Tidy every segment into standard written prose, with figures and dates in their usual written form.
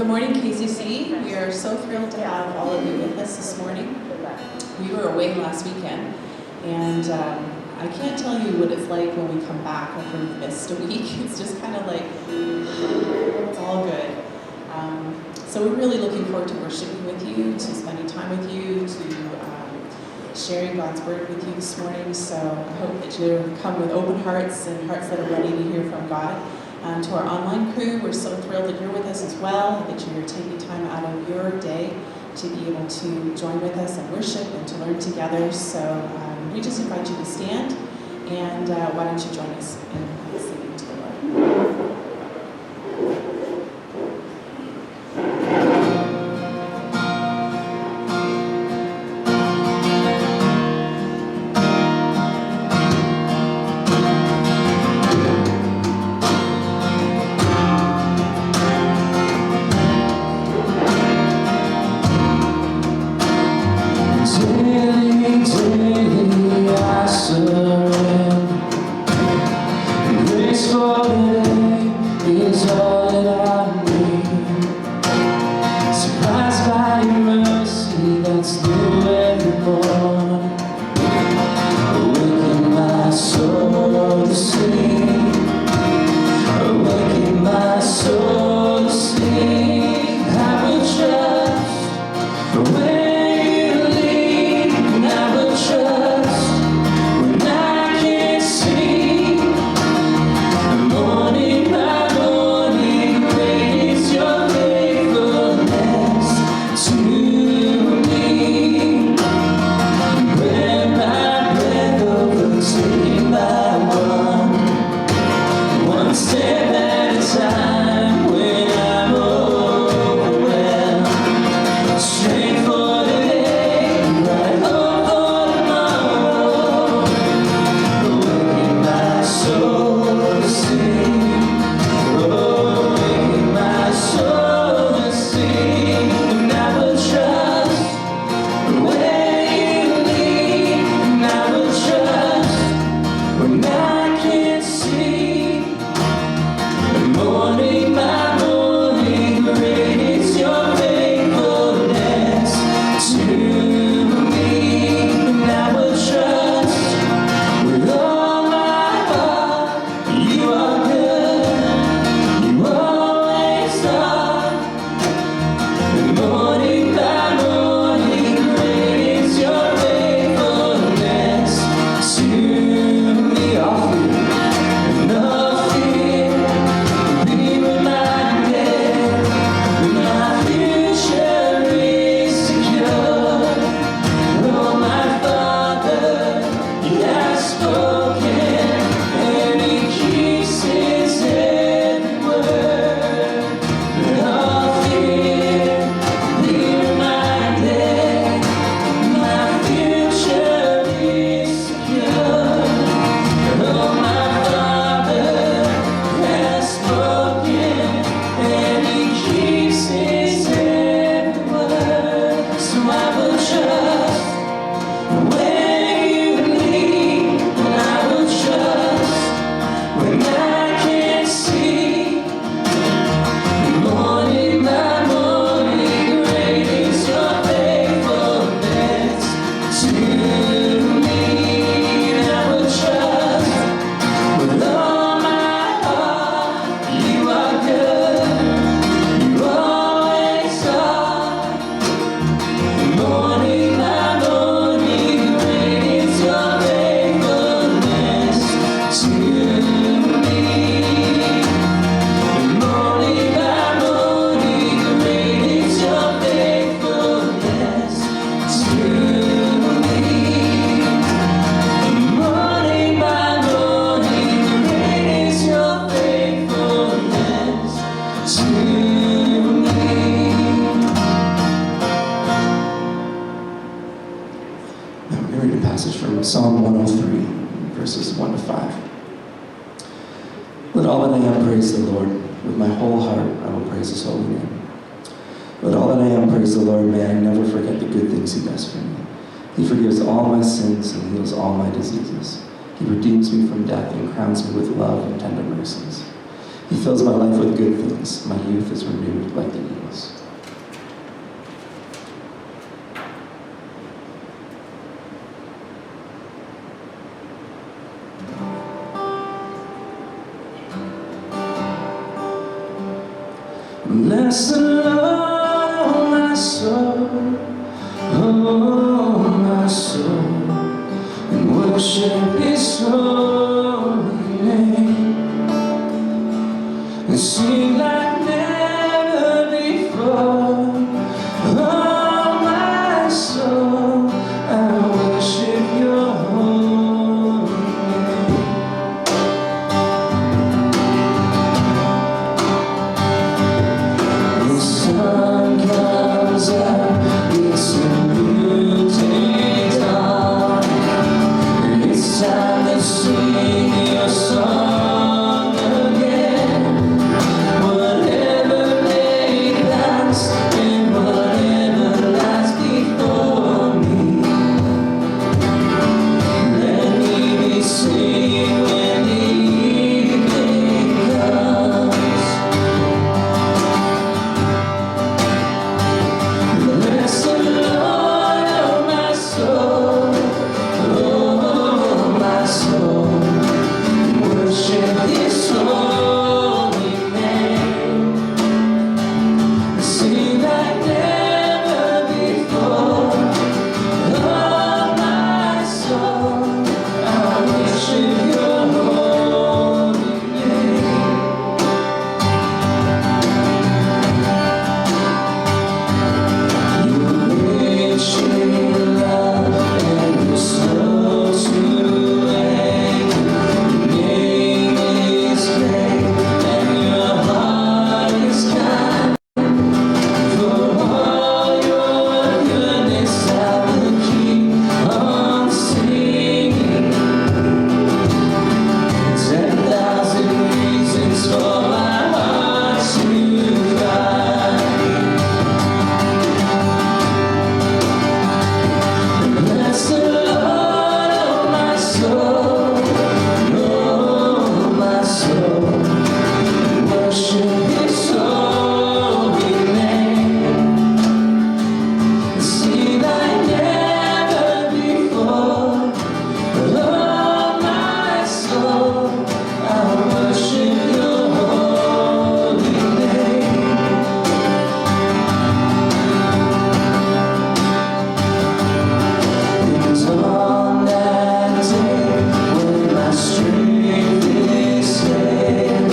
Good morning, KCC. We are so thrilled to have all of you with us this morning. We were away last weekend, and I can't tell you what it's like when we come back after we've missed a week. It's just kind of like, it's all good. So we're really looking forward to worshiping with you, to spending time with you, to sharing God's word with you this morning. So I hope that you come with open hearts and hearts that are ready to hear from God. To our online crew, we're so thrilled that you're with us as well, that you're taking time out of your day to be able to join with us and worship and to learn together. So we just invite you to stand, and why don't you join us in singing to the Lord. Psalm 103, verses 1 to 5. Let all that I am praise the Lord. With my whole heart I will praise his holy name. Let all that I am praise the Lord. May I never forget the good things he does for me. He forgives all my sins and heals all my diseases. He redeems me from death and crowns me with love and tender mercies. He fills my life with good things. My youth is renewed like the eagles. Bless the Lord, oh my soul, oh my soul, and worship His holy name, and sing like never before. Oh my soul, I worship Your holy name. The sun comes up, it's a new day dawn, and it's time to sing Your song again. Whatever may pass and whatever lies before me, let me be singing when the evening comes. Bless the Lord, oh my soul, oh my soul, worship His holy name. Sing like never before. Oh my soul, I worship Your holy name. You're rich in love and You're slow to anger. Your name is great and Your heart is kind. For all Your goodness I will keep on singing. 10,000 reasons for my heart to cry. Bless the Lord, oh my soul, oh my soul, worship His holy name. Sing like never before. Oh my soul, I worship Your holy name. It's on that day when my strength is failing,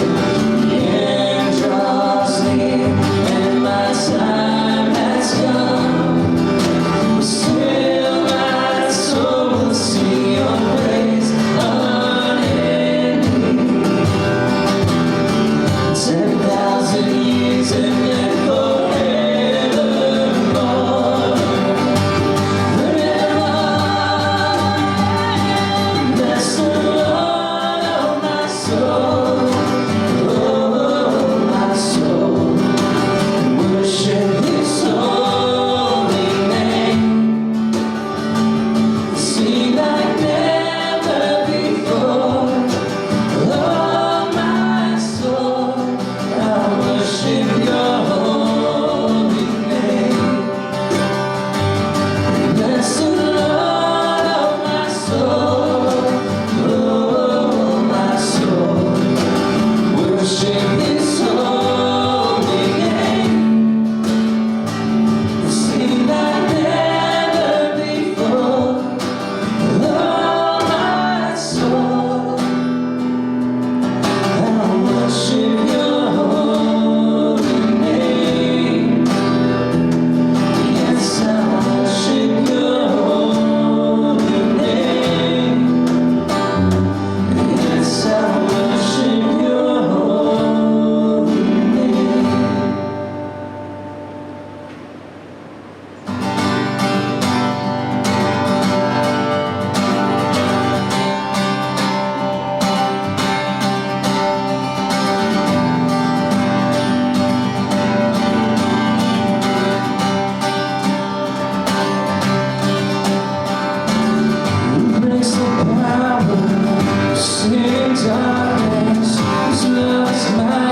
the end draws near and my time has come. Still my soul will sing Your praise unending. 10,000 years and then forevermore. Bless the Lord, oh my soul, oh my soul, worship His holy name. Sing like never before. Oh my soul, I worship Your holy name. Bless the Lord, oh my soul, oh my soul, worship His holy name. Sing like never before. Oh my soul, I worship Your holy name. Yes, I worship Your holy name. Yes, I worship Your holy name. Who breaks the power, sing darkness, His love is my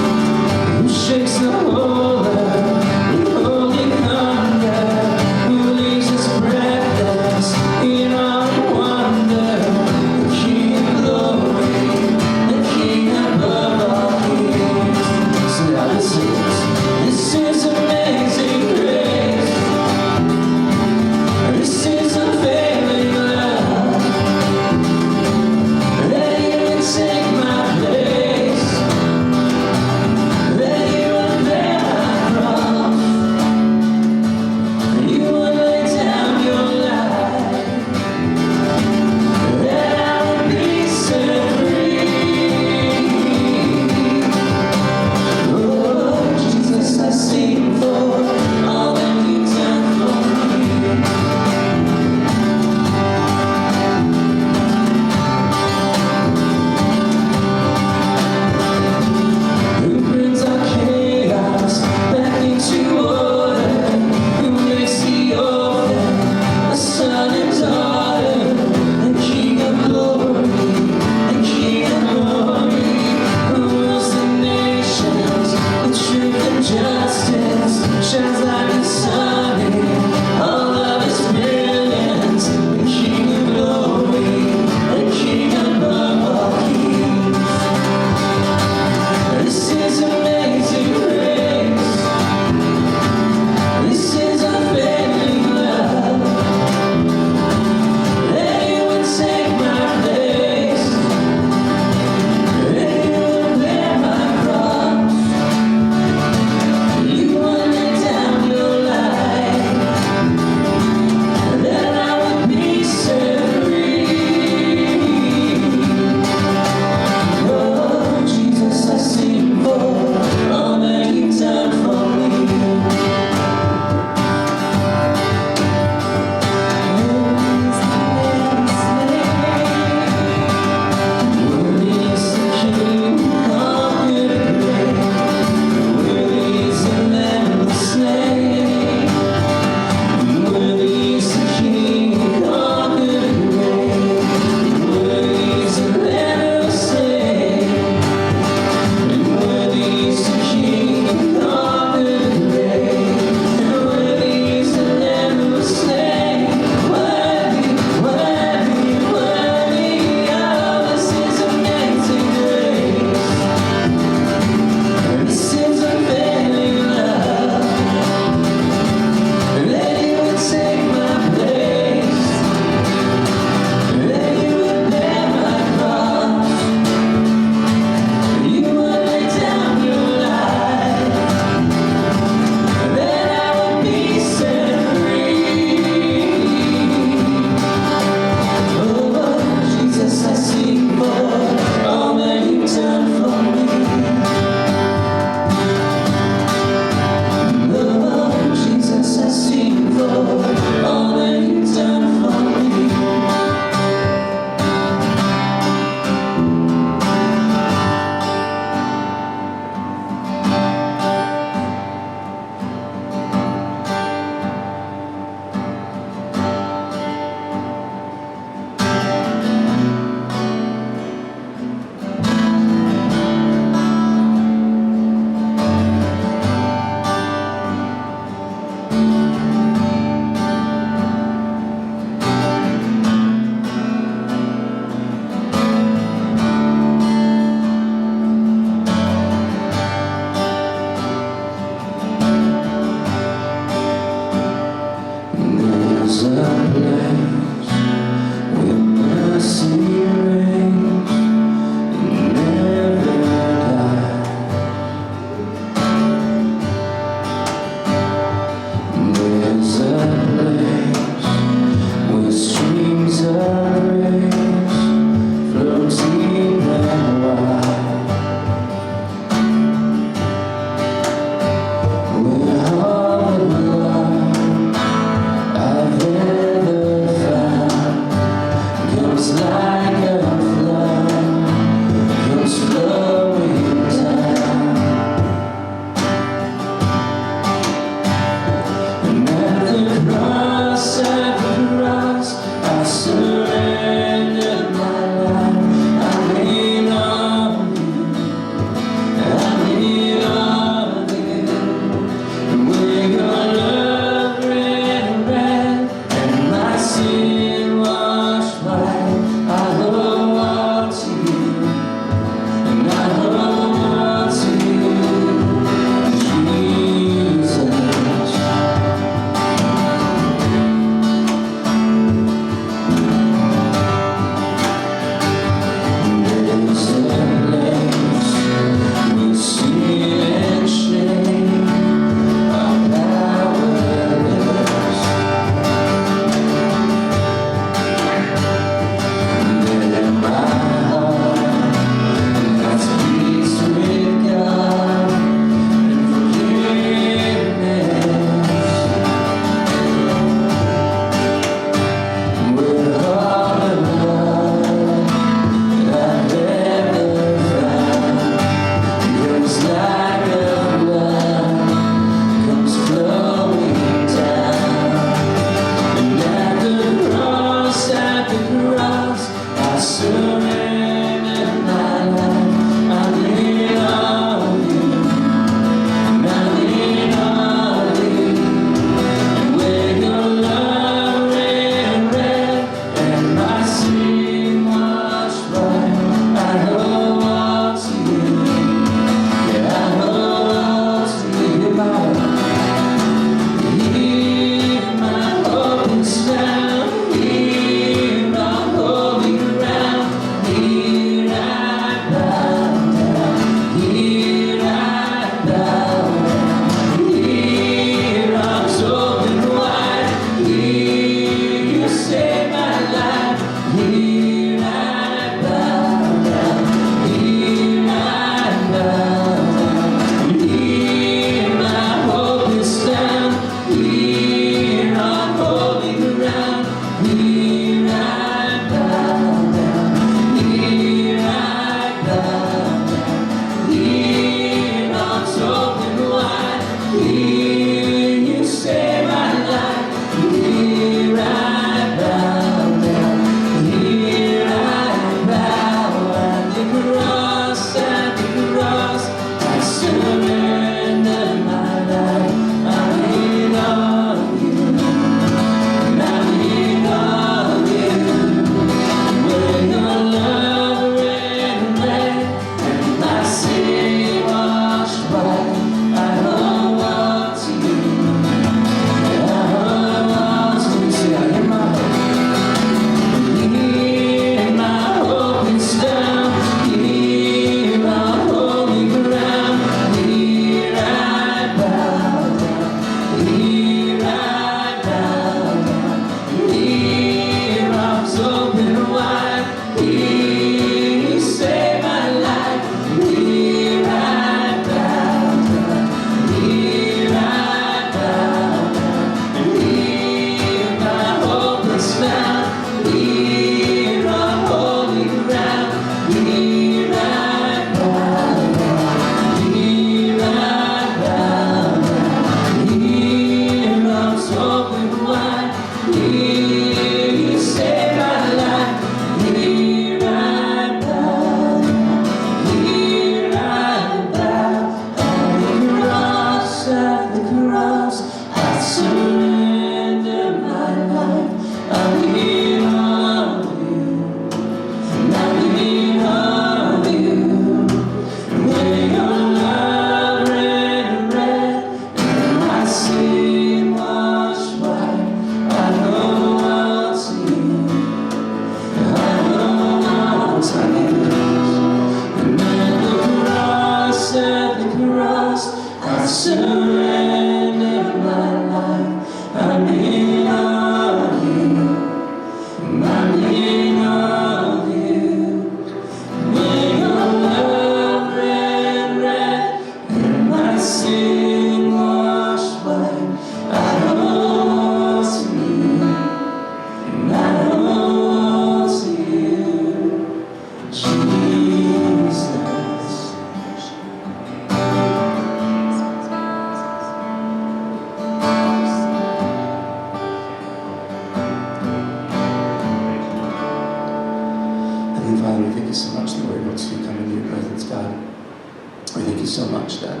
you so much that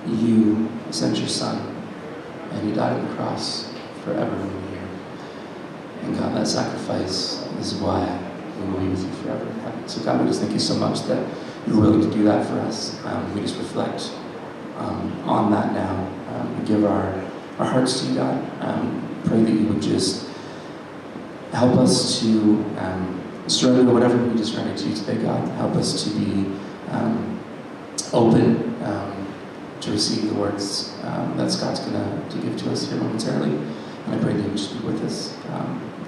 you sent your Son, and he died on the cross for everyone here. And God, that sacrifice is why we will be with you forever in heaven. So God, we just thank you so much that you're willing to do that for us. We just reflect on that now. We give our hearts to you, God. Pray that you would just help us to surrender whatever we need to surrender to you today, God. Help us to be open to receive the words that Scott's going to give to us here momentarily. And I pray that you would just be with us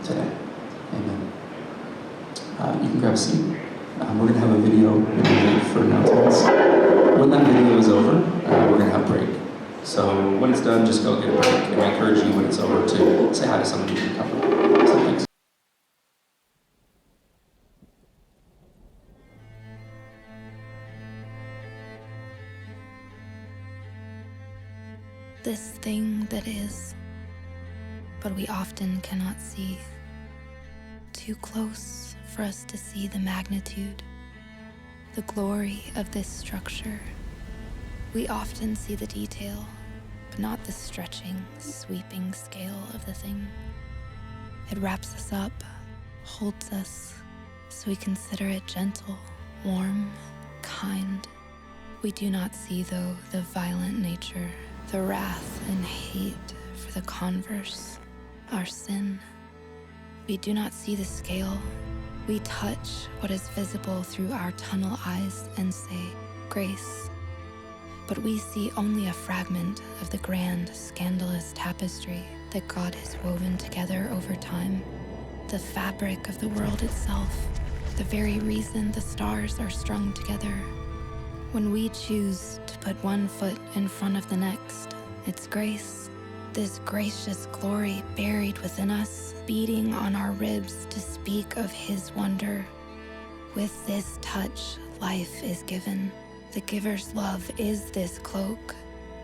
today. Amen. You can grab a seat. We're going to have a video for announcements. When that video is over, we're going to have a break. So when it's done, just go get a break. And I encourage you when it's over to say hi to somebody who can come. So thanks. This thing that is, but we often cannot see. Too close for us to see the magnitude, the glory of this structure. We often see the detail, but not the stretching, sweeping scale of the thing. It wraps us up, holds us, so we consider it gentle, warm, kind. We do not see, though, the violent nature, the wrath and hate for the converse, our sin. We do not see the scale. We touch what is visible through our tunnel eyes and say, grace. But we see only a fragment of the grand, scandalous tapestry that God has woven together over time. The fabric of the world itself, the very reason the stars are strung together. When we choose to put one foot in front of the next, it's grace. This gracious glory buried within us, beating on our ribs to speak of his wonder. With this touch, life is given. The giver's love is this cloak,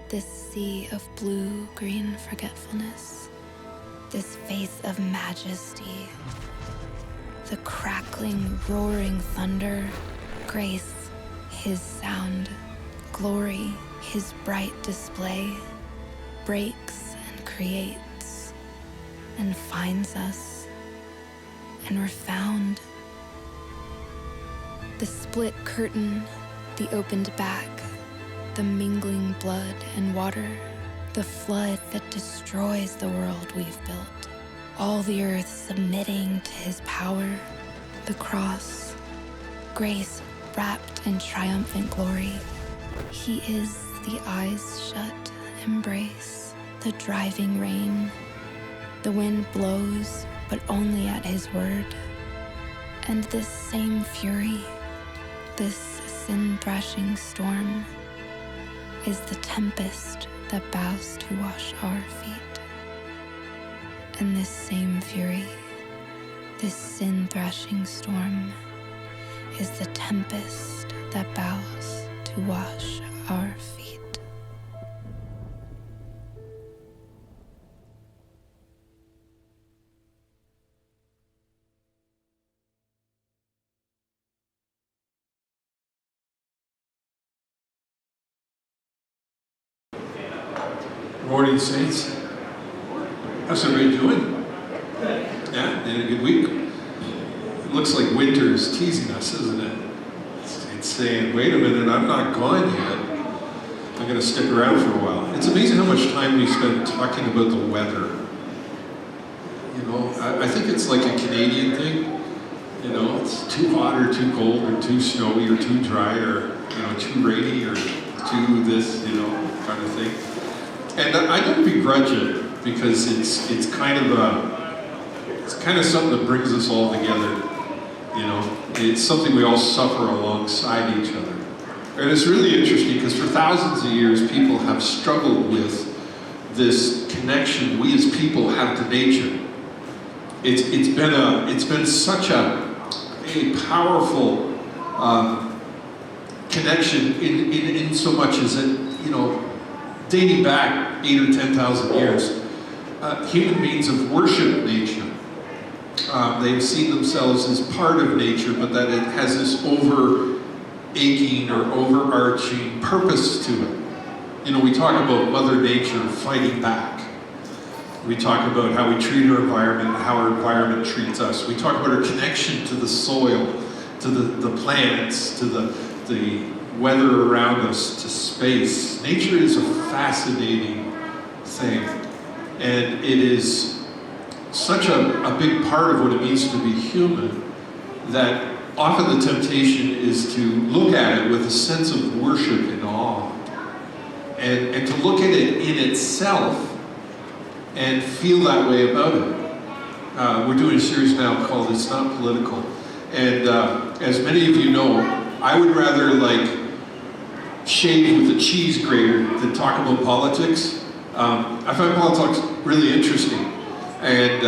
this sea of blue-green forgetfulness, this face of majesty, the crackling, roaring thunder, grace, his sound, glory, his bright display, breaks and creates and finds us, and we're found. The split curtain, the opened back, the mingling blood and water, the flood that destroys the world we've built, all the earth submitting to his power, the cross, grace wrapped in triumphant glory. He is the eyes shut embrace, the driving rain. The wind blows, but only at his word. And this same fury, this sin-thrashing storm, is the tempest that bows to wash our feet. And this same fury, this sin-thrashing storm, is the tempest that bows to wash our feet. Morning, Saints. How's everybody doing? Yeah, they had a good week. It looks like winter is teasing us, isn't it? It's saying, wait a minute, I'm not gone yet. I'm going to stick around for a while. It's amazing how much time we spend talking about the weather. You know, I think it's like a Canadian thing. You know, it's too hot or too cold or too snowy or too dry or, you know, too rainy or too this, you know, kind of thing. And I don't begrudge it because it's kind of something that brings us all together. You know, it's something we all suffer alongside each other. And it's really interesting because for thousands of years, people have struggled with this connection we as people have to nature. It's been such a powerful connection in so much as it, you know, dating back 8,000 or 10,000 years, human beings have worshipped nature. They've seen themselves as part of nature, but that it has this aching or overarching purpose to it. You know, we talk about Mother Nature fighting back. We talk about how we treat our environment and how our environment treats us. We talk about our connection to the soil, to the plants, to the weather around us, to space. Nature is a fascinating thing. And it is such a big part of what it means to be human that often the temptation is to look at it with a sense of worship and awe. And to look at it in itself and feel that way about it. We're doing a series now called It's Not Political. And as many of you know, I would rather shave with a cheese grater than talk about politics. I find politics really interesting. And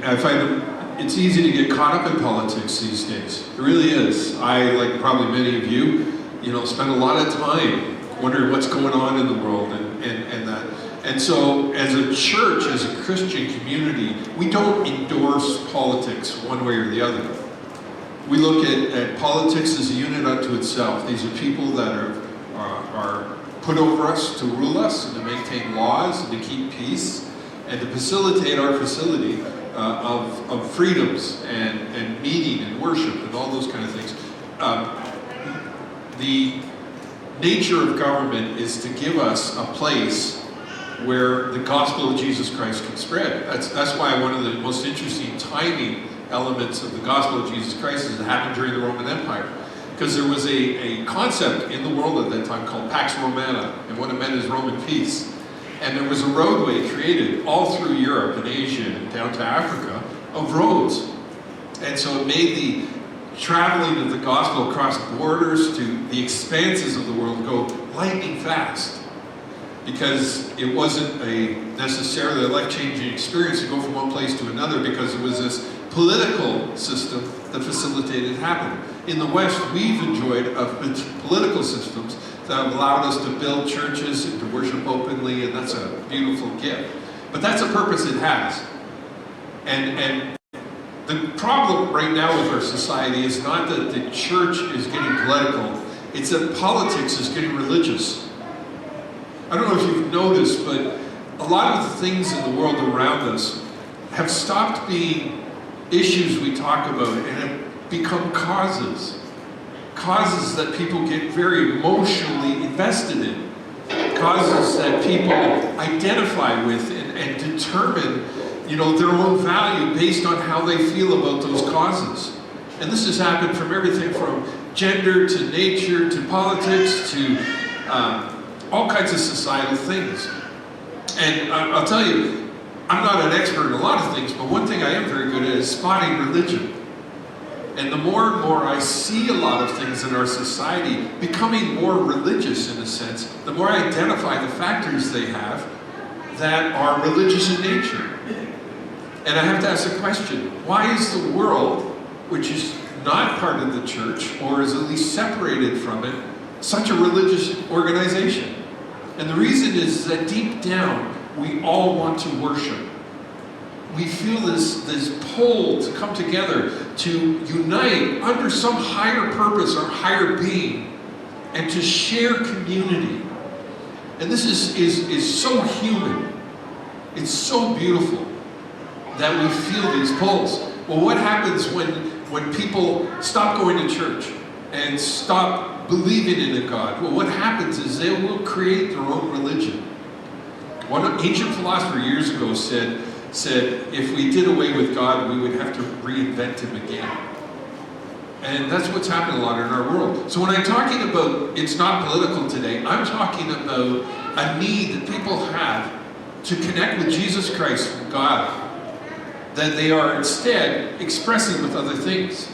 I find it's easy to get caught up in politics these days. It really is. I, like probably many of you, spend a lot of time wondering what's going on in the world and that. And so as a church, as a Christian community, we don't endorse politics one way or the other. We look at politics as a unit unto itself. These are people that are put over us to rule us and to maintain laws and to keep peace and to facilitate our facility of freedoms and meeting and worship and all those kind of things. The nature of government is to give us a place where the gospel of Jesus Christ can spread. That's why one of the most interesting timing elements of the gospel of Jesus Christ is it happened during the Roman Empire. Because there was a concept in the world at that time called Pax Romana, and what it meant is Roman peace. And there was a roadway created all through Europe and Asia and down to Africa of roads. And so it made the traveling of the gospel across borders to the expanses of the world go lightning fast. Because it wasn't necessarily a life-changing experience to go from one place to another, because it was this political system that facilitated it happening. In the West, we've enjoyed political systems that have allowed us to build churches and to worship openly, and that's a beautiful gift. But that's a purpose it has. And the problem right now with our society is not that the church is getting political, it's that politics is getting religious. I don't know if you've noticed, but a lot of the things in the world around us have stopped being issues we talk about and have become causes. Causes that people get very emotionally invested in. Causes that people identify with and determine, their own value based on how they feel about those causes. And this has happened from everything from gender to nature to politics to all kinds of societal things. And I'll tell you, I'm not an expert in a lot of things, but one thing I am very good at is spotting religion. And the more and more I see a lot of things in our society becoming more religious in a sense, the more I identify the factors they have that are religious in nature. And I have to ask the question, why is the world, which is not part of the church, or is at least separated from it, such a religious organization? And the reason is that deep down, we all want to worship. We feel this pull to come together, to unite under some higher purpose or higher being, and to share community. And this is so human. It's so beautiful that we feel these pulls. Well, what happens when people stop going to church and stop believing in a God? Well, what happens is they will create their own religion. One ancient philosopher years ago said, if we did away with God, we would have to reinvent him again. And that's what's happening a lot in our world. So when I'm talking about it's not political today, I'm talking about a need that people have to connect with Jesus Christ, God, that they are instead expressing with other things.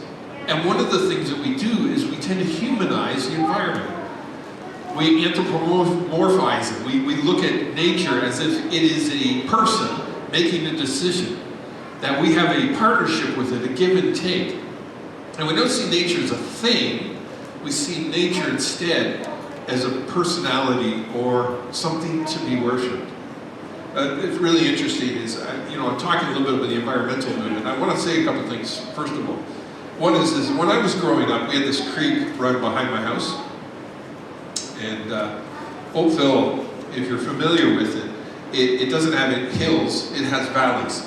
And one of the things that we do is we tend to humanize the environment. We anthropomorphize it. We look at nature as if it is a person making a decision, that we have a partnership with it, a give and take. And we don't see nature as a thing, we see nature instead as a personality or something to be worshipped. It's really interesting is, I'm talking a little bit about the environmental movement. I want to say a couple things. First of all, One is this: when I was growing up, we had this creek right behind my house, and Oakville, if you're familiar with it, it doesn't have hills; it has valleys.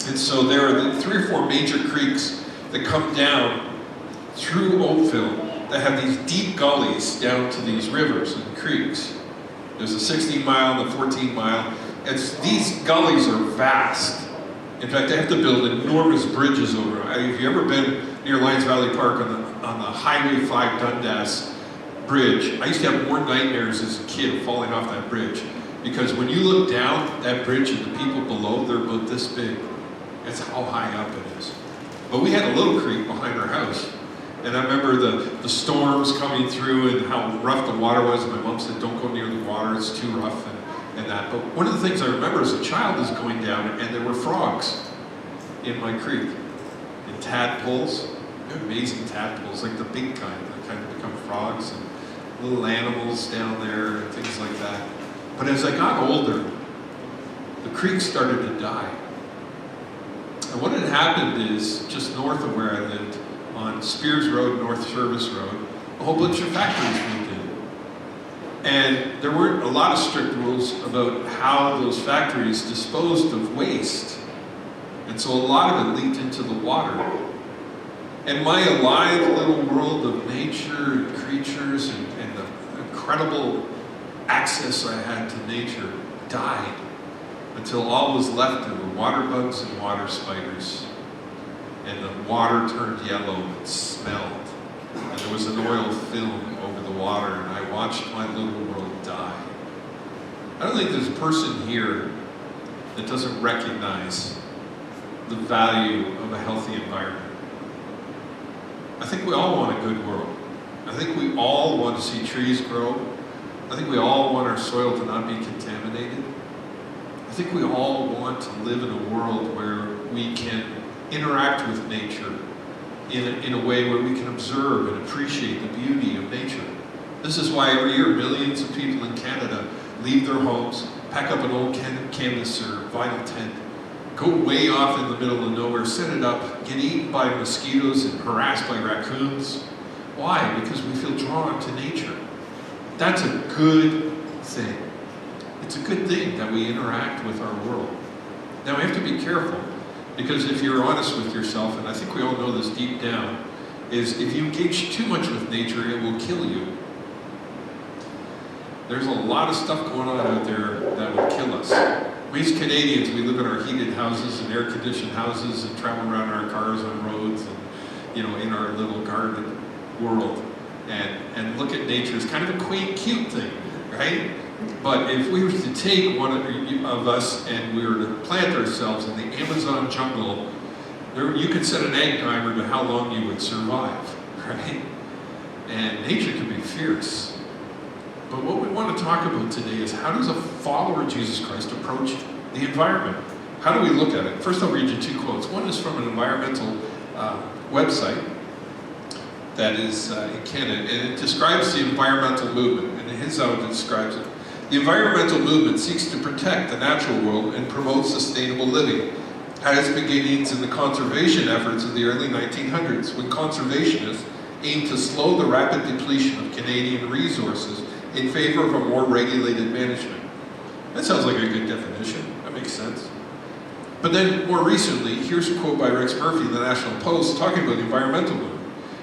And so there are the 3 or 4 major creeks that come down through Oakville that have these deep gullies down to these rivers and creeks. There's a 16-mile and a 14-mile. These gullies are vast. In fact, they have to build enormous bridges over them. If you've ever been near Lions Valley Park on the Highway 5 Dundas Bridge, I used to have more nightmares as a kid falling off that bridge. Because when you look down that bridge and the people below, they're about this big. That's how high up it is. But we had a little creek behind our house. And I remember the storms coming through and how rough the water was. My mom said, don't go near the water, it's too rough and that. But one of the things I remember as a child is going down and there were frogs in my creek. And tadpoles, they're amazing tadpoles, like the big kind that kind of become frogs, and little animals down there and things like that. But as I got older, the creek started to die. And what had happened is, just north of where I lived, on Spears Road, North Service Road, a whole bunch of factories moved in. And there weren't a lot of strict rules about how those factories disposed of waste. And so a lot of it leaked into the water. And my alive little world of nature and creatures and the incredible access I had to nature died until all was left were water bugs and water spiders. And the water turned yellow and smelled. And there was an oil film over the water, and I watched my little world die. I don't think there's a person here that doesn't recognize the value of a healthy environment. I think we all want a good world. I think we all want to see trees grow. I think we all want our soil to not be contaminated. I think we all want to live in a world where we can interact with nature in a way where we can observe and appreciate the beauty of nature. This is why every year millions of people in Canada leave their homes, pack up an old canvas or vinyl tent, go way off in the middle of nowhere, set it up, get eaten by mosquitoes and harassed by raccoons. Why? Because we feel drawn to nature. That's a good thing. It's a good thing that we interact with our world. Now we have to be careful, because if you're honest with yourself, and I think we all know this deep down, is if you engage too much with nature, it will kill you. There's a lot of stuff going on out there that would kill us. We as Canadians, we live in our heated houses and air-conditioned houses and travel around our cars on roads and, in our little garden world and look at nature as kind of a quaint, cute thing, right? But if we were to take one of us and we were to plant ourselves in the Amazon jungle, you could set an egg timer to how long you would survive, right? And nature can be fierce. But what we want to talk about today is, how does a follower of Jesus Christ approach the environment? How do we look at it? First, I'll read you 2 quotes. One is from an environmental website that is in Canada, and it describes the environmental movement, and here's how it describes it. The environmental movement seeks to protect the natural world and promote sustainable living. Had its beginnings in the conservation efforts of the early 1900s, when conservationists aimed to slow the rapid depletion of Canadian resources in favor of a more regulated management. That sounds like a good definition. That makes sense. But then more recently, here's a quote by Rex Murphy in the National Post talking about the environmental movement.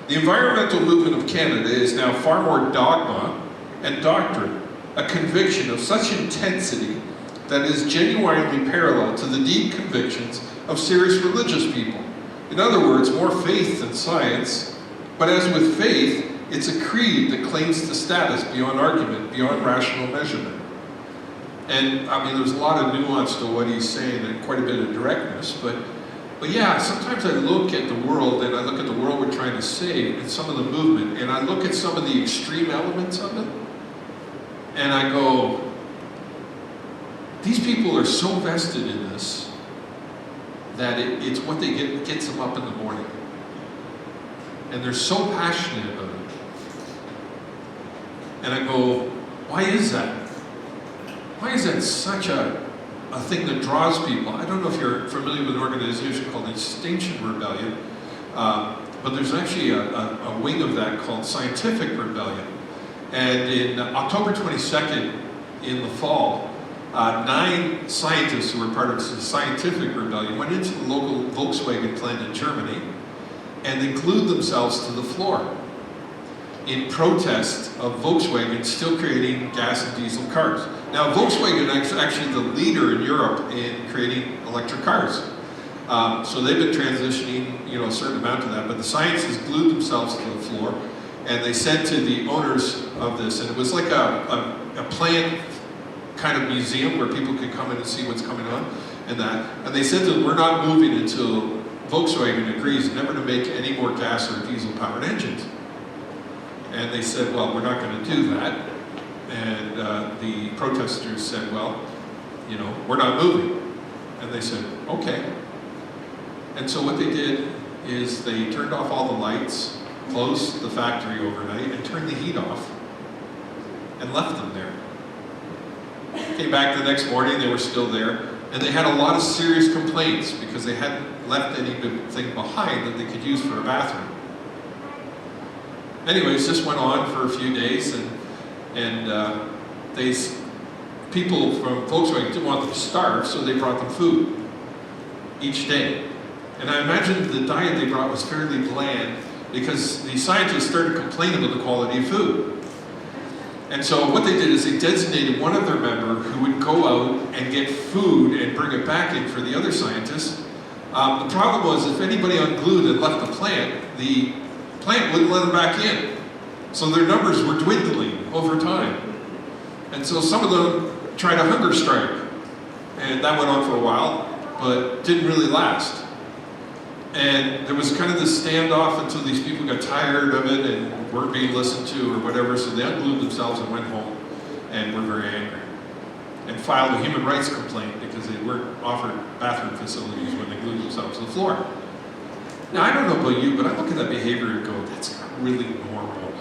The environmental movement of Canada is now far more dogma and doctrine, a conviction of such intensity that is genuinely parallel to the deep convictions of serious religious people. In other words, more faith than science, but as with faith, it's a creed that claims the status beyond argument, beyond rational measurement. And I mean, there's a lot of nuance to what he's saying and quite a bit of directness, but yeah, sometimes I look at the world and I look at the world we're trying to save and some of the movement, and I look at some of the extreme elements of it, and I go, these people are so vested in this that it's what they gets them up in the morning. And they're so passionate about it. And I go, why is that? Why is that such a thing that draws people? I don't know if you're familiar with an organization called Extinction Rebellion. But there's actually a wing of that called Scientific Rebellion. And in October 22nd, in the fall, 9 scientists who were part of the Scientific Rebellion went into the local Volkswagen plant in Germany, and they glued themselves to the floor in protest of Volkswagen still creating gas and diesel cars. Now, Volkswagen is actually the leader in Europe in creating electric cars. So they've been transitioning, a certain amount to that, but the scientists glued themselves to the floor, and they said to the owners of this, and it was like a plant kind of museum where people could come in and see what's coming on, and they said to them, we're not moving until Volkswagen agrees never to make any more gas or diesel-powered engines. And they said, well, we're not going to do that. And the protesters said, well, we're not moving. And they said, okay. And so what they did is they turned off all the lights, closed the factory overnight, and turned the heat off, and left them there. Came back the next morning, they were still there, and they had a lot of serious complaints because they hadn't left anything behind that they could use for a bathroom. Anyways, this went on for a few days, and people from Volkswagen didn't want them to starve, so they brought them food each day. And I imagine the diet they brought was fairly bland because the scientists started complaining about the quality of food. And so what they did is they designated one of their members who would go out and get food and bring it back in for the other scientists. The problem was if anybody unglued and left the plant wouldn't let them back in. So their numbers were dwindling over time. And so some of them tried a hunger strike. And that went on for a while, but didn't really last. And there was kind of this standoff until these people got tired of it and weren't being listened to or whatever, so they unglued themselves and went home and were very angry. And filed a human rights complaint because they weren't offered bathroom facilities when they glued themselves to the floor. Now, I don't know about you, but I look at that behavior and go, that's not really normal.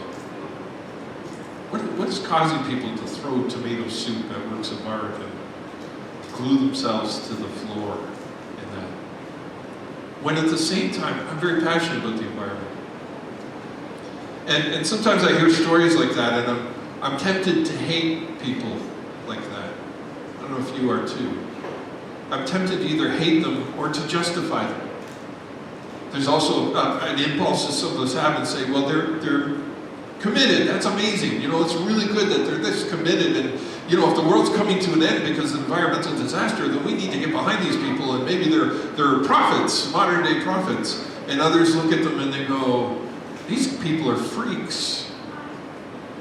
What is causing people to throw tomato soup at works of art and glue themselves to the floor in that? When at the same time, I'm very passionate about the environment. And sometimes I hear stories like that, and I'm tempted to hate people like that. I don't know if you are too. I'm tempted to either hate them or to justify them. There's also an impulse that some of us have and say, well, they're committed. That's amazing. It's really good that they're this committed. And, if the world's coming to an end because of environmental disaster, then we need to get behind these people. And maybe they're prophets, modern day prophets. And others look at them and they go, these people are freaks.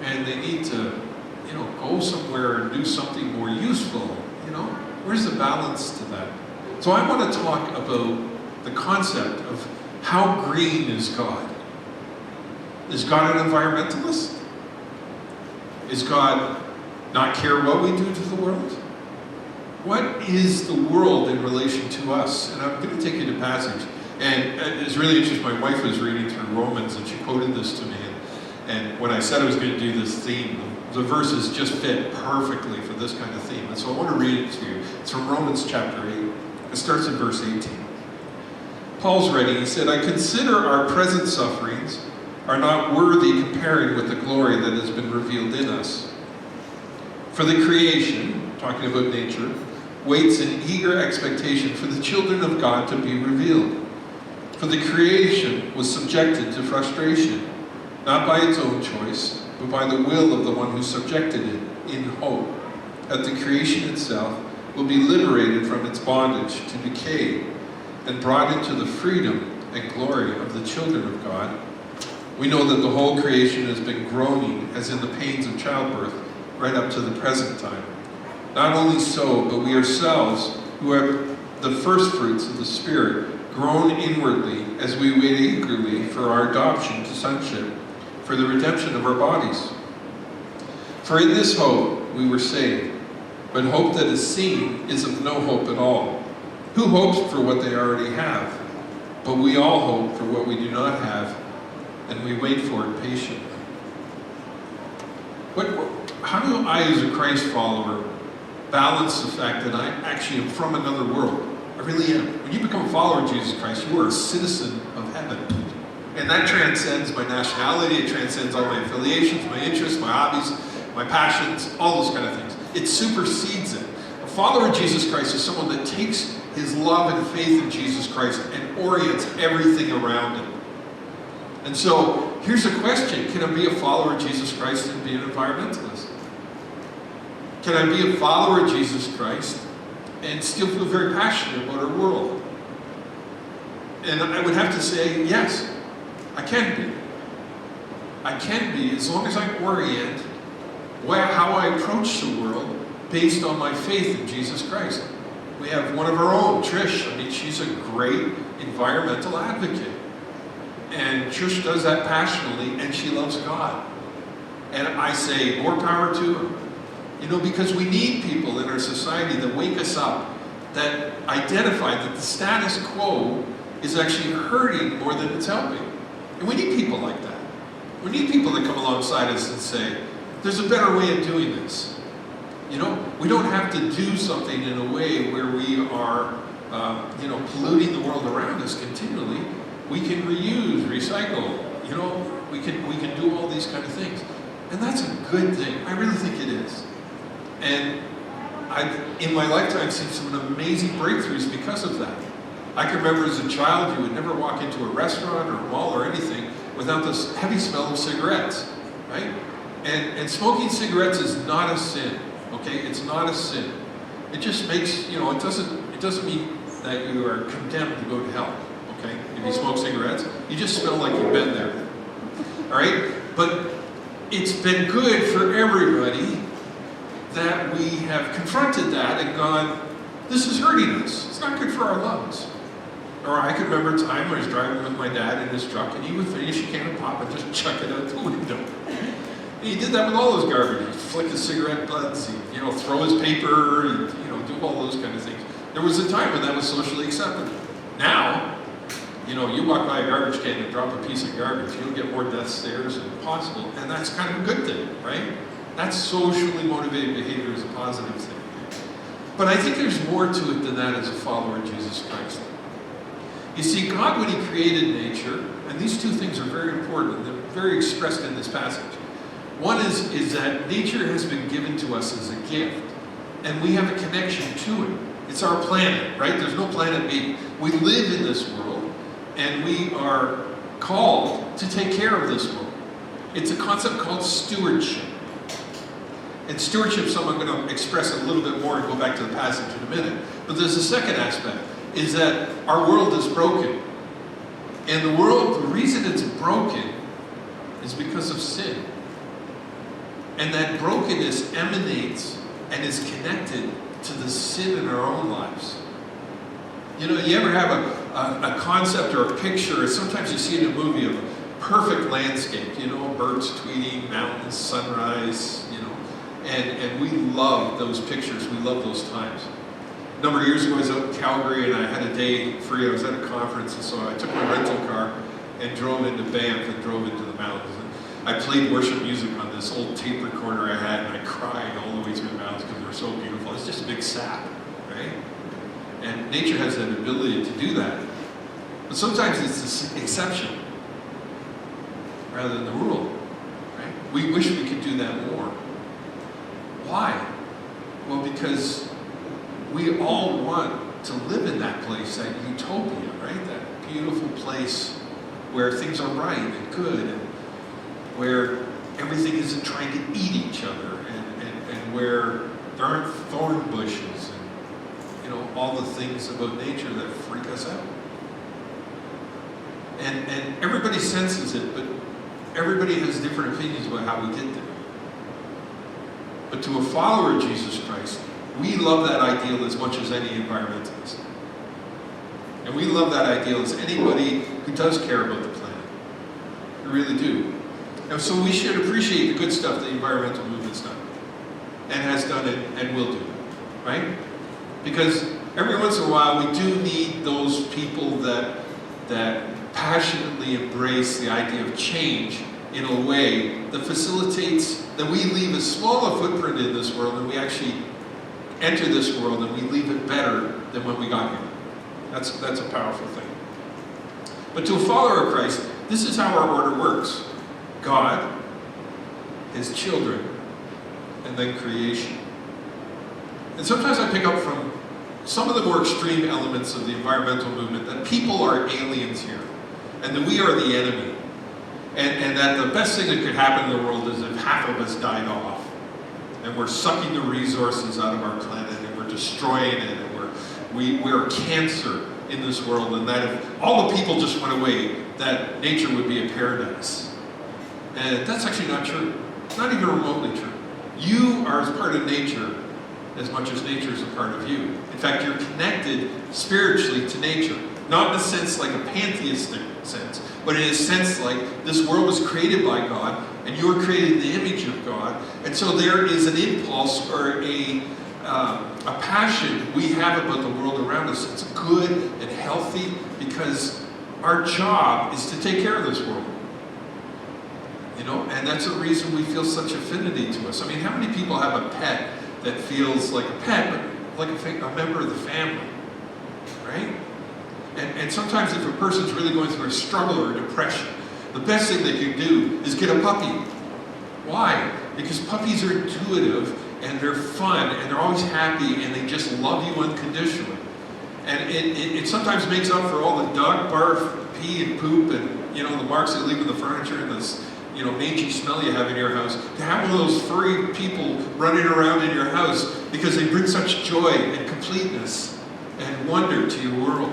And they need to, go somewhere and do something more useful. Where's the balance to that? So I want to talk about the concept of how green is God. Is God an environmentalist? Is God not care what we do to the world? What is the world in relation to us? And I'm going to take you to passage. And it's really interesting. My wife was reading through Romans and she quoted this to me. And when I said I was going to do this theme, the verses just fit perfectly for this kind of theme. And so I want to read it to you. It's from Romans chapter 8. It starts in verse 18. Paul's writing, he said, I consider our present sufferings are not worthy comparing with the glory that has been revealed in us. For the creation, talking about nature, waits in eager expectation for the children of God to be revealed. For the creation was subjected to frustration, not by its own choice, but by the will of the one who subjected it, in hope that the creation itself will be liberated from its bondage to decay and brought into the freedom and glory of the children of God. We know that the whole creation has been groaning as in the pains of childbirth right up to the present time. Not only so, but we ourselves, who are the first fruits of the Spirit, groan inwardly as we wait eagerly for our adoption to sonship, for the redemption of our bodies. For in this hope we were saved, but hope that is seen is of no hope at all. Who hopes for what they already have? But we all hope for what we do not have, and we wait for it patiently. How do I, as a Christ follower, balance the fact that I actually am from another world? I really am. When you become a follower of Jesus Christ, you are a citizen of heaven. And that transcends my nationality, it transcends all my affiliations, my interests, my hobbies, my passions, all those kind of things. It supersedes it. A follower of Jesus Christ is someone that takes his love and faith in Jesus Christ and orients everything around it. And so, here's a question. Can I be a follower of Jesus Christ and be an environmentalist? Can I be a follower of Jesus Christ and still feel very passionate about our world? And I would have to say, yes, I can be. I can be, as long as I orient how I approach the world based on my faith in Jesus Christ. We have one of our own, Trish. I mean, she's a great environmental advocate. And Trish does that passionately, and she loves God. And I say, more power to her. You know, because we need people in our society that wake us up, that identify that the status quo is actually hurting more than it's helping. And we need people like that. We need people that come alongside us and say, there's a better way of doing this. You know, we don't have to do something in a way where we are, polluting the world around us continually. We can reuse, recycle, you know, we can do all these kind of things. And that's a good thing. I really think it is. And I've, in my lifetime, seen some amazing breakthroughs because of that. I can remember as a child, you would never walk into a restaurant or a mall or anything without this heavy smell of cigarettes, right? And smoking cigarettes is not a sin, okay? It's not a sin. It just makes, you know, it doesn't mean that you are condemned to go to hell, okay? If you smoke cigarettes, you just smell like you've been there, all right? But it's been good for everybody that we have confronted that and gone, this is hurting us. It's not good for our lungs. Or I can remember a time when I was driving with my dad in his truck and he would finish a can of pop and just chuck it out the window. And he did that with all his garbage. He'd flick his cigarette butts, he'd, throw his paper, he'd, do all those kind of things. There was a time when that was socially acceptable. Now, you walk by a garbage can and drop a piece of garbage, you'll get more deaths there than possible. And that's kind of a good thing, right? That's socially motivated behavior is a positive thing. But I think there's more to it than that as a follower of Jesus Christ. You see, God, when he created nature, and these two things are very important, they're very expressed in this passage. One is that nature has been given to us as a gift, and we have a connection to it. It's our planet, right? There's no planet B. We live in this world, and we are called to take care of this world. It's a concept called stewardship. And stewardship is something I'm going to express a little bit more and go back to the passage in a minute. But there's a second aspect, is that our world is broken. And the reason it's broken is because of sin. And that brokenness emanates and is connected to the sin in our own lives. You ever have a concept or a picture, or sometimes you see in a movie of a perfect landscape, birds tweeting, mountains, sunrise, and we love those pictures, we love those times. A number of years ago I was out in Calgary and I had a day free, I was at a conference, and so I took my rental car and drove into Banff and drove into the mountains. And I played worship music on this old tape recorder I had, and I cried all the way through the mountains because they were so beautiful. It's just a big sap, right? And nature has that ability to do that. But sometimes it's the exception rather than the rule, right? We wish we could do that more. Why? Well, because we all want to live in that place, that utopia, right? That beautiful place where things are right and good, and where everything isn't trying to eat each other, and where there aren't thorn bushes and all the things about nature that freak us out. And everybody senses it, but everybody has different opinions about how we get there. But to a follower of Jesus Christ, we love that ideal as much as any environmentalist. And we love that ideal as anybody who does care about the planet. We really do. And so we should appreciate the good stuff the environmental movement's done, and has done it, and will do, right? Because every once in a while we do need those people that passionately embrace the idea of change in a way that facilitates that we leave a smaller footprint in this world, and we actually enter this world and we leave it better than when we got here. That's a powerful thing. But to a follower of Christ, This is how our order works. God, his children, and then creation. And sometimes I pick up from some of the more extreme elements of the environmental movement that people are aliens here, and that we are the enemy, and that the best thing that could happen in the world is if half of us died off, and we're sucking the resources out of our planet, and we're destroying it, and we're cancer in this world, and that if all the people just went away, that nature would be a paradise. And that's actually not true. Not even remotely true. You are as part of nature as much as nature is a part of you. In fact, you're connected spiritually to nature. Not in a sense like a pantheistic sense, but in a sense like this world was created by God, and you were created in the image of God. And so there is an impulse or a passion we have about the world around us. It's good and healthy because our job is to take care of this world. You know, and that's the reason we feel such affinity to us. I mean, how many people have a pet that feels like a pet, but like a member of the family, right? And sometimes if a person's really going through a struggle or a depression, the best thing they can do is get a puppy. Why? Because puppies are intuitive, and they're fun, and they're always happy, and they just love you unconditionally. And it sometimes makes up for all the dog barf, pee and poop, and you know the marks they leave in the furniture and this mangy smell you have in your house. To have one of those furry people running around in your house because they bring such joy and completeness and wonder to your world.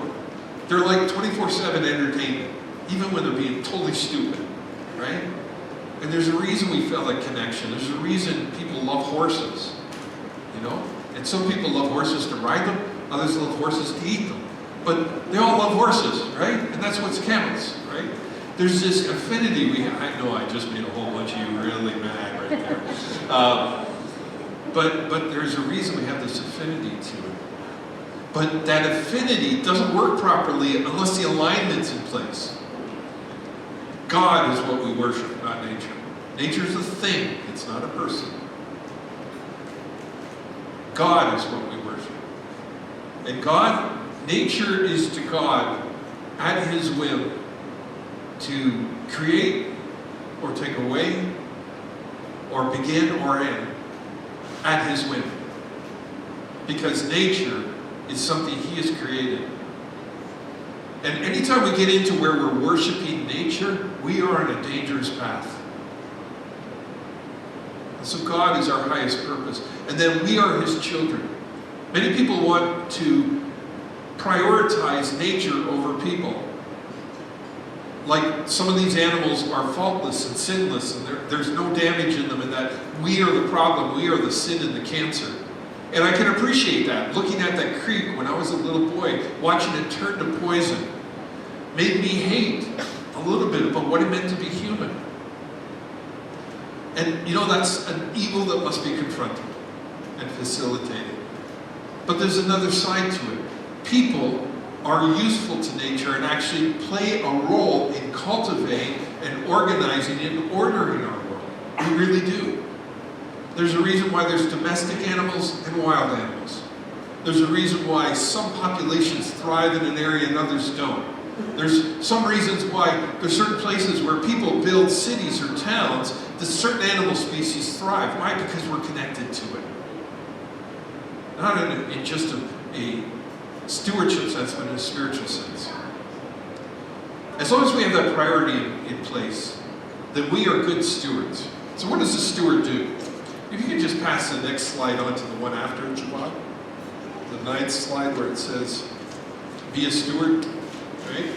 They're like 24/7 entertainment, even when they're being totally stupid, right? And there's a reason we feel that connection. There's a reason people love horses, you know? And some people love horses to ride them, others love horses to eat them. But they all love horses, right? And that's what's counts, right? There's this affinity we have. I know I just made a whole bunch of you really mad right there. But there's a reason we have this affinity to it. But that affinity doesn't work properly unless the alignment's in place. God is what we worship, not nature. Nature's a thing, it's not a person. God is what we worship. And God, nature is to God at his whim to create or take away or begin or end at his whim. Because nature is something he has created. And anytime we get into where we're worshiping nature, we are on a dangerous path. And so God is our highest purpose. And then we are his children. Many people want to prioritize nature over people. Like some of these animals are faultless and sinless, and there's no damage in them, and that we are the problem, we are the sin and the cancer. And I can appreciate that. Looking at that creek when I was a little boy, watching it turn to poison, made me hate a little bit about what it meant to be human. And you know, that's an evil that must be confronted and facilitated. But there's another side to it. People are useful to nature and actually play a role in cultivating and organizing and ordering our world. We really do. There's a reason why there's domestic animals and wild animals. There's a reason why some populations thrive in an area and others don't. There's some reasons why there's certain places where people build cities or towns that certain animal species thrive. Why? Because we're connected to it. Not in just a stewardship sense, but in a spiritual sense. As long as we have that priority in place, then we are good stewards. So what does a steward do? If you could just pass the next slide on to the one after, Jabad. The 9th slide where it says, be a steward, right?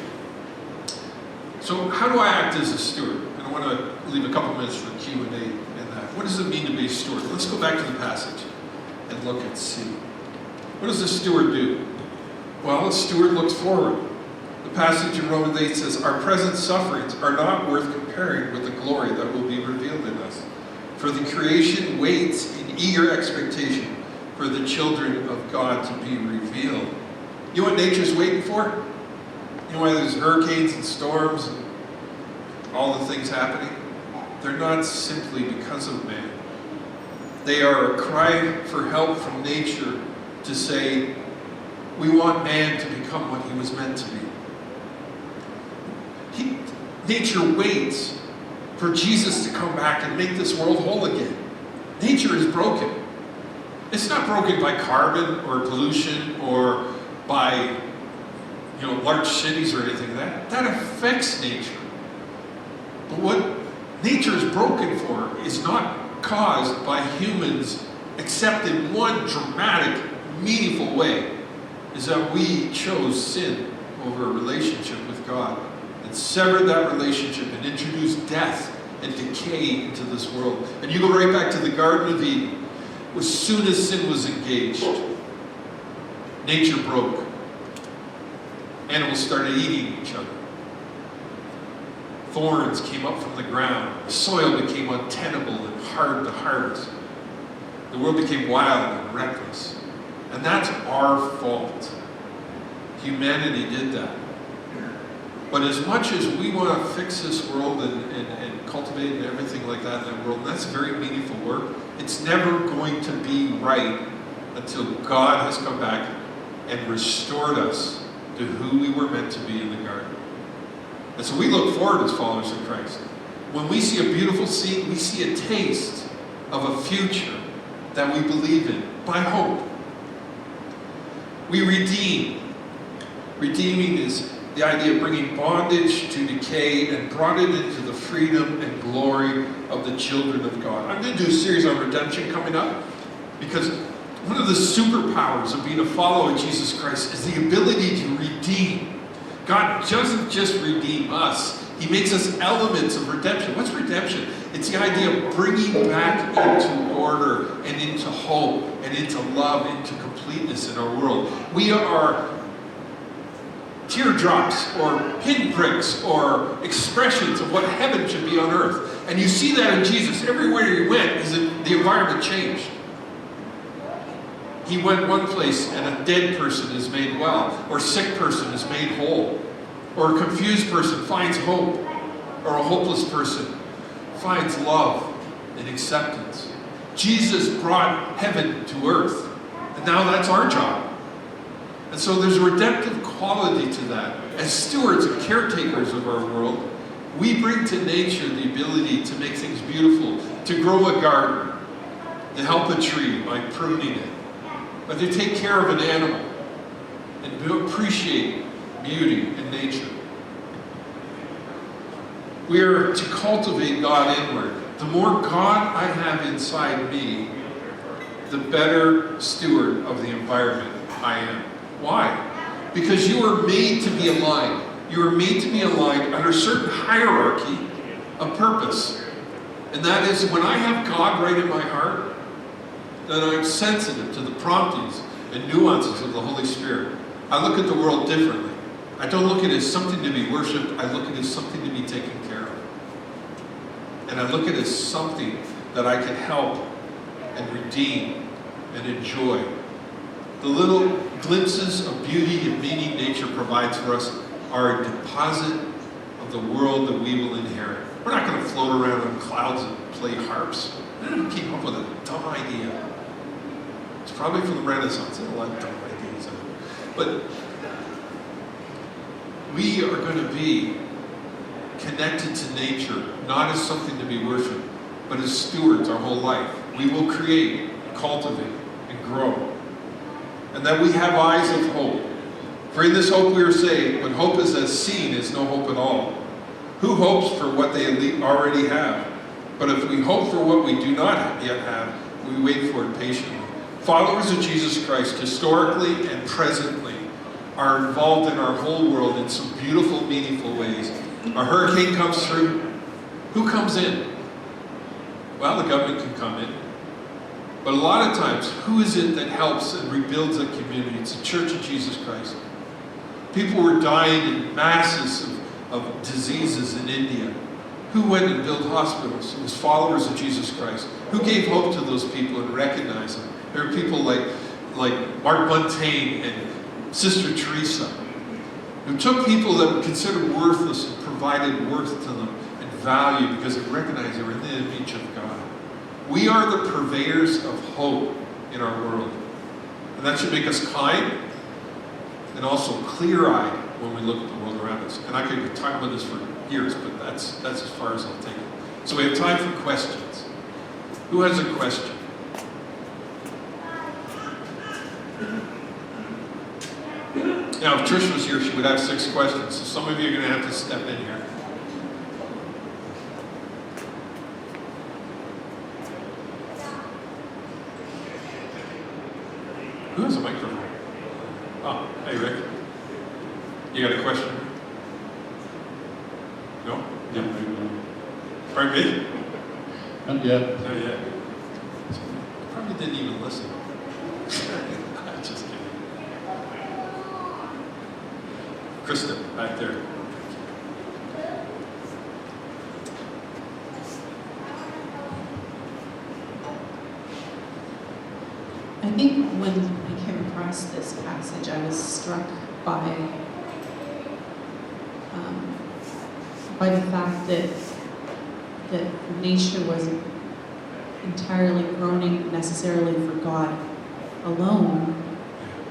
So how do I act as a steward? And I want to leave a couple minutes for Q&A and that. What does it mean to be a steward? Let's go back to the passage and look and see. What does a steward do? Well, a steward looks forward. The passage in Romans 8 says, our present sufferings are not worth comparing with the glory that will be revealed in us. For the creation waits in eager expectation for the children of God to be revealed. You know what nature's waiting for? You know why there's hurricanes and storms and all the things happening? They're not simply because of man. They are a cry for help from nature to say, we want man to become what he was meant to be. Nature waits for Jesus to come back and make this world whole again. Nature is broken. It's not broken by carbon or pollution or by large cities or anything. That affects nature. But what nature is broken for is not caused by humans, except in one dramatic, meaningful way, is that we chose sin over a relationship with God and severed that relationship and introduced death and decay into this world. And you go right back to the Garden of Eden. As soon as sin was engaged, nature broke. Animals started eating each other. Thorns came up from the ground. The soil became untenable and hard to harvest. The world became wild and reckless. And that's our fault. Humanity did that. But as much as we want to fix this world and cultivate and everything like that in that world, and that's very meaningful work, it's never going to be right until God has come back and restored us to who we were meant to be in the garden. And so we look forward as followers of Christ. When we see a beautiful scene, we see a taste of a future that we believe in by hope. We redeem. Redeeming is the idea of bringing bondage to decay and brought it into the freedom and glory of the children of God. I'm going to do a series on redemption coming up because one of the superpowers of being a follower of Jesus Christ is the ability to redeem. God doesn't just redeem us. He makes us elements of redemption. What's redemption? It's the idea of bringing back into order and into hope and into love, into completeness in our world. We are teardrops or pinpricks or expressions of what heaven should be on earth. And you see that in Jesus. Everywhere he went, the environment changed. He went one place and a dead person is made well, or a sick person is made whole, or a confused person finds hope, or a hopeless person finds love and acceptance. Jesus brought heaven to earth, and now that's our job. And so there's a redemptive quality to that. As stewards and caretakers of our world, we bring to nature the ability to make things beautiful, to grow a garden, to help a tree by pruning it, but to take care of an animal and to appreciate beauty in nature. We are to cultivate God inward. The more God I have inside me, the better steward of the environment I am. Why? Because you are made to be aligned. You are made to be aligned under a certain hierarchy of purpose. And that is when I have God right in my heart, then I'm sensitive to the promptings and nuances of the Holy Spirit. I look at the world differently. I don't look at it as something to be worshipped. I look at it as something to be taken care of. And I look at it as something that I can help and redeem and enjoy. The little glimpses of beauty and meaning nature provides for us are a deposit of the world that we will inherit. We're not going to float around on clouds and play harps. I didn't keep up with a dumb idea. It's probably from the Renaissance. There's a lot of dumb ideas in it. But we are going to be connected to nature, not as something to be worshipped, but as stewards our whole life. We will create, cultivate, and grow. And that we have eyes of hope. For in this hope we are saved, but hope is as seen is no hope at all. Who hopes for what they already have? But if we hope for what we do not yet have, we wait for it patiently. Followers of Jesus Christ, historically and presently, are involved in our whole world in some beautiful, meaningful ways. A hurricane comes through. Who comes in? Well, the government can come in. But a lot of times, who is it that helps and rebuilds a community? It's the Church of Jesus Christ. People were dying in masses of diseases in India. Who went and built hospitals? It was followers of Jesus Christ. Who gave hope to those people and recognized them? There are people like Mark Montaigne and Sister Teresa, who took people that were considered worthless and provided worth to them and value because they recognized they were in the image of God. We are the purveyors of hope in our world. And that should make us kind and also clear-eyed when we look at the world around us. And I could talk about this for years, but that's as far as I'll take it. So we have time for questions. Who has a question? Now, if Trish was here, she would have 6 questions, so some of you are going to have to step in here. Who has a microphone? Oh, hey, Rick. You got a question? No? Pardon me? Not yet. Not yet. Probably didn't even listen. Just kidding. Krista, back there. I think when I came across this passage, I was struck by the fact that nature wasn't entirely groaning necessarily for God alone,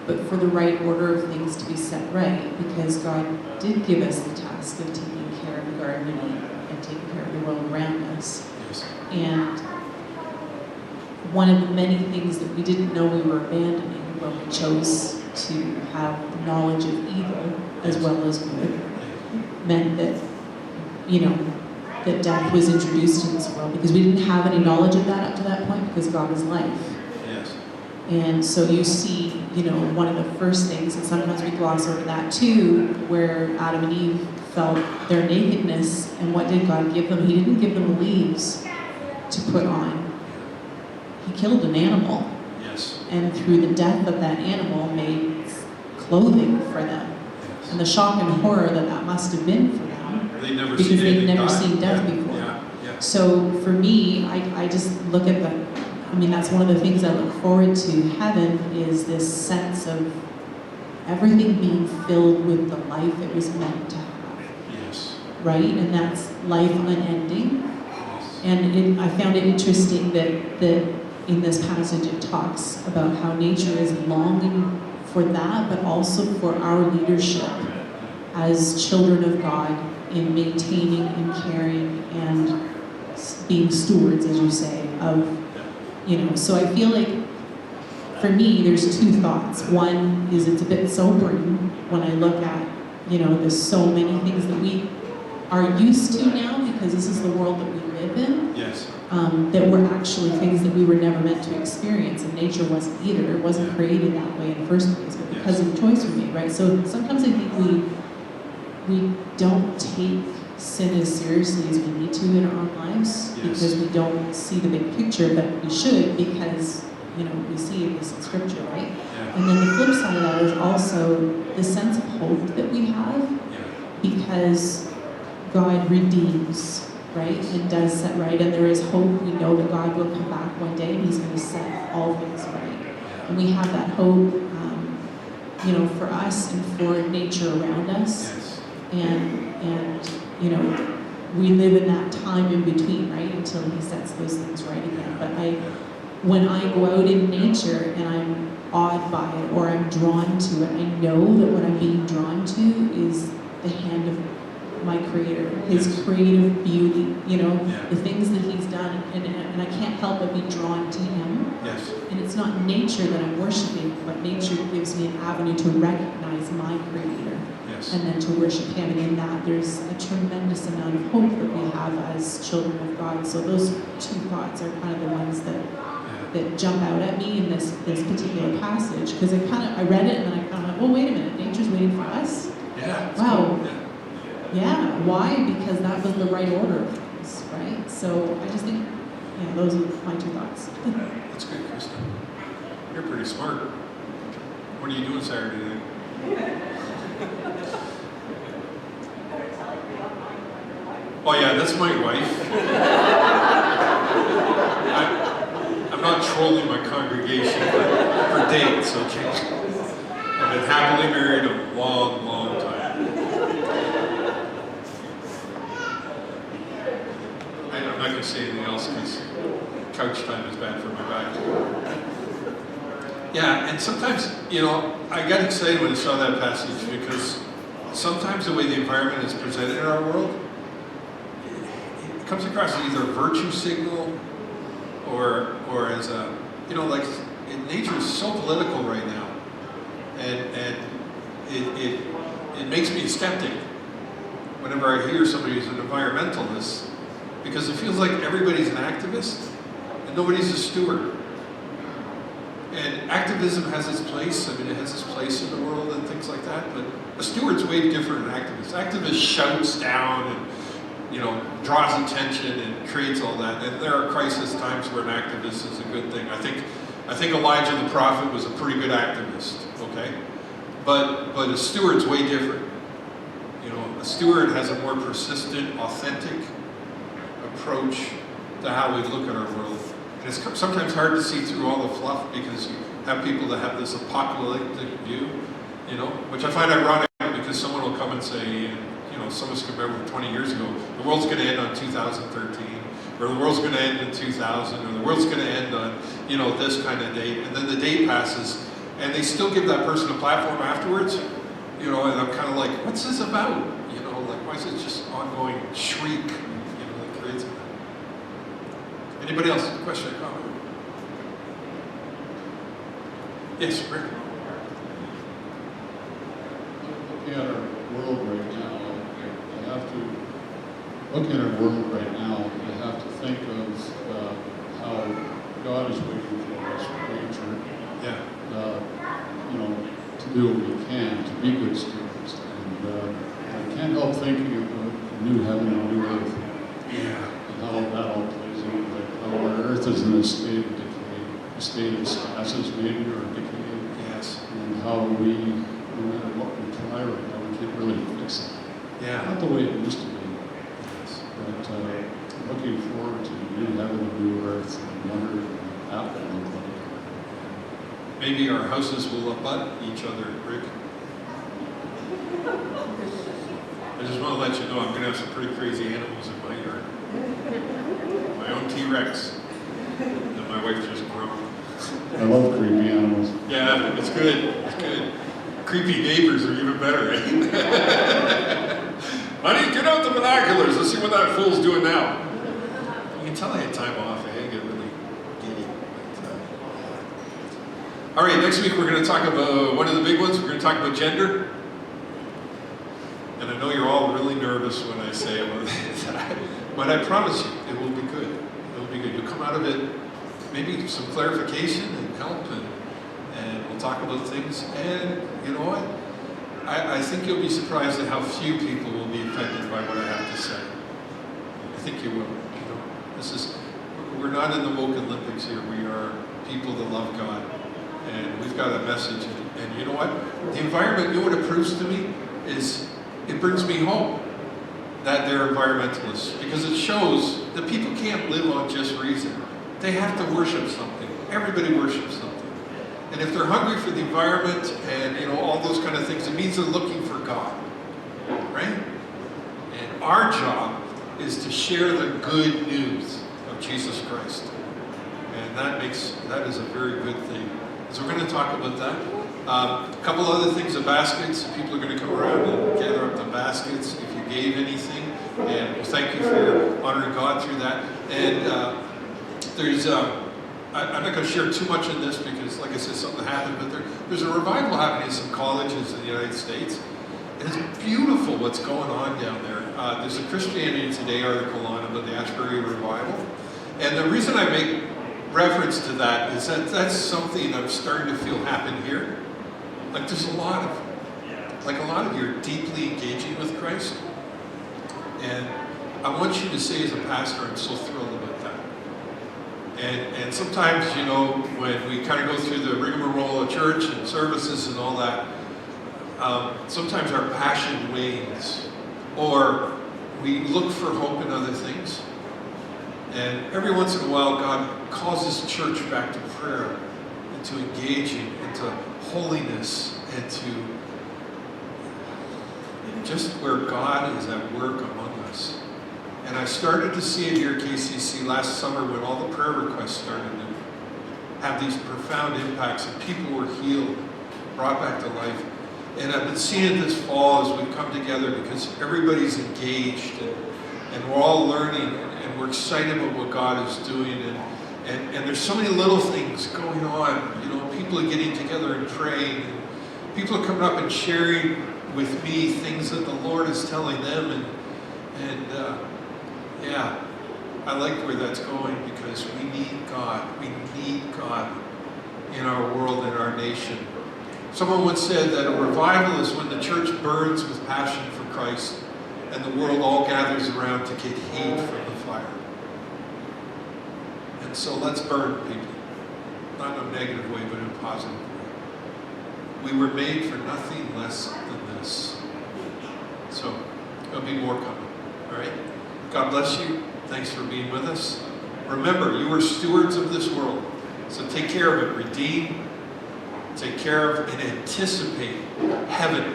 but for the right order of things to be set right, because God did give us the task of taking care of the Garden of Eden and taking care of the world around us. Yes. And one of the many things that we didn't know we were abandoning when we chose to have knowledge of evil as well as good meant that, that death was introduced in this world, because we didn't have any knowledge of that up to that point, because God is life. Yes. And so you see, one of the first things, and sometimes we gloss over that too, where Adam and Eve felt their nakedness, and what did God give them? He didn't give them leaves to put on. He killed an animal. Yes. And through the death of that animal made clothing for them. Yes. And the shock and horror that must have been for them, They'd never because seen they'd anything never die. seen death Yeah. before. Yeah. Yeah. So for me, I just look at that's one of the things I look forward to. Heaven is this sense of everything being filled with the life it was meant to have, Yes. right? And that's life unending. Yes. And I found it interesting that in this passage it talks about how nature is longing for that, but also for our leadership as children of God in maintaining and caring and being stewards, as you say, of, so I feel like for me there's 2 thoughts. One is it's a bit sobering when I look at, there's so many things that we are used to now, because this is the world that we live in. Yes. That were actually things that we were never meant to experience, and nature wasn't either. It wasn't created that way in the first place, but because of the choice we made, right? So sometimes I think we don't take sin as seriously as we need to in our own lives, Yes. because we don't see the big picture, but we should, because we see this in Scripture, right? Yeah. And then the flip side of that is also the sense of hope that we have, Yeah. because God redeems, right, and does set right, and there is hope. We know that God will come back one day and He's going to set all things right. And we have that hope, for us and for nature around us. Yes. And we live in that time in between, right, until He sets those things right again. But when I go out in nature and I'm awed by it or I'm drawn to it, I know that what I'm being drawn to is the hand of my Creator, His Yes. creative beauty, Yeah. the things that He's done, and I can't help but be drawn to Him. Yes. And it's not nature that I'm worshiping, but nature gives me an avenue to recognize my Creator Yes. and then to worship Him. And in that, there's a tremendous amount of hope that we have as children of God. So those 2 thoughts are kind of the ones that jump out at me in this particular passage, because I read it and then I kind of went, oh, wait a minute, nature's waiting for us? Yeah. It's Wow. cool. Yeah. Yeah, why? Because that was the right order of things, right? So I just think, those are my 2 thoughts. That's good, Krista. You're pretty smart. What are you doing Saturday night? Oh yeah, that's my wife. I'm not trolling my congregation for dates, okay? I've been happily married a long, long time. I'm not going to say anything else because couch time is bad for my back. Yeah, and sometimes, I got excited when I saw that passage because sometimes the way the environment is presented in our world, comes across as either a virtue signal or as a, like nature is so political right now, and it makes me a skeptic whenever I hear somebody who's an environmentalist, because it feels like everybody's an activist and nobody's a steward. And activism has its place. I mean, it has its place in the world and things like that. But a steward's way different than an activist. Activist shouts down and draws attention and creates all that. And there are crisis times where an activist is a good thing. I think Elijah the prophet was a pretty good activist. Okay, but a steward's way different. A steward has a more persistent, authentic approach to how we look at our world. And it's sometimes hard to see through all the fluff because you have people that have this apocalyptic view, which I find ironic because someone will come and say, some of us can remember 20 years ago, the world's going to end on 2013, or the world's going to end in 2000, or the world's going to end on, this kind of date, and then the date passes, and they still give that person a platform afterwards, and I'm kind of like, what's this about? Why is it just ongoing shriek, that creates it? Anybody else? Question or comment? Yes, Rick. Looking at our world right now, I have to think of how God is waiting for us, nature, Yeah. To do what we can, to be good stewards. And I can't help thinking of the new heaven and new earth, Yeah. and how that all plays into it. How our earth is in a state of decay, a state of stasis maybe, or decay. Yes. And how we, no matter what we try right now, we can't really fix it. Yeah. Not the way it used to be. Yes. But looking forward to the new heaven and new earth, and wondering what that will look like. Maybe our houses will abut each other, Rick. I just want to let you know I'm going to have some pretty crazy animals in my yard. My own T-Rex that my wife just grew. I love creepy animals. Yeah, it's good. It's good. Creepy neighbors are even better, right? Honey, get out the binoculars. Let's see what that fool's doing now. You can tell I had time off. I get really giddy. All right, next week we're going to talk about one of the big ones. We're going to talk about gender. And I know you're all really nervous when I say about that, but I promise you, it will be good. It will be good. You'll come out of it, maybe some clarification and help, and we'll talk about things. And you know what? I think you'll be surprised at how few people will be offended by what I have to say. I think you will. We're not in the woke Olympics here. We are people that love God, and we've got a message. And you know what? The environment, what it proves to me is, it brings me hope that they're environmentalists, because it shows that people can't live on just reason. They have to worship something. Everybody worships something. And if they're hungry for the environment and all those kind of things, it means they're looking for God, right? And our job is to share the good news of Jesus Christ. And that is a very good thing. So we're going to talk about that. A couple other things, the baskets. People are going to come around and gather up the baskets if you gave anything. And we'll thank you for honoring God through that. And I'm not going to share too much in this because, like I said, something happened. But there's a revival happening in some colleges in the United States. And it's beautiful what's going on down there. There's a Christianity Today article on about the Ashbury Revival. And the reason I make reference to that is that that's something I'm starting to feel happen here. Like there's a lot of you are deeply engaging with Christ. And I want you to say as a pastor, I'm so thrilled about that. And sometimes, when we kind of go through the rigmarole of church and services and all that, sometimes our passion wanes, or we look for hope in other things. And every once in a while, God calls His church back to prayer, and to engaging, and to holiness, and to just where God is at work among us. And I started to see it here at KCC last summer when all the prayer requests started to have these profound impacts, and people were healed, brought back to life. And I've been seeing it this fall as we come together because everybody's engaged, and we're all learning. and we're excited about what God is doing, and there's so many little things going on. You know, people are getting together and praying, and people are coming up and sharing with me things that the Lord is telling them, and yeah, I like where that's going, because we need God. We need God in our world, in our nation. Someone once said that a revival is when the church burns with passion for Christ and the world all gathers around to get heat from the fire. And so let's burn, people. Not in a negative way, but in a positive way. We were made for nothing less than this. So there'll be more coming. All right? God bless you. Thanks for being with us. Remember, you are stewards of this world. So take care of it. Redeem, take care of, and anticipate heaven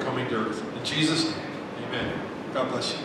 coming to earth. In Jesus' name, amen. God bless you.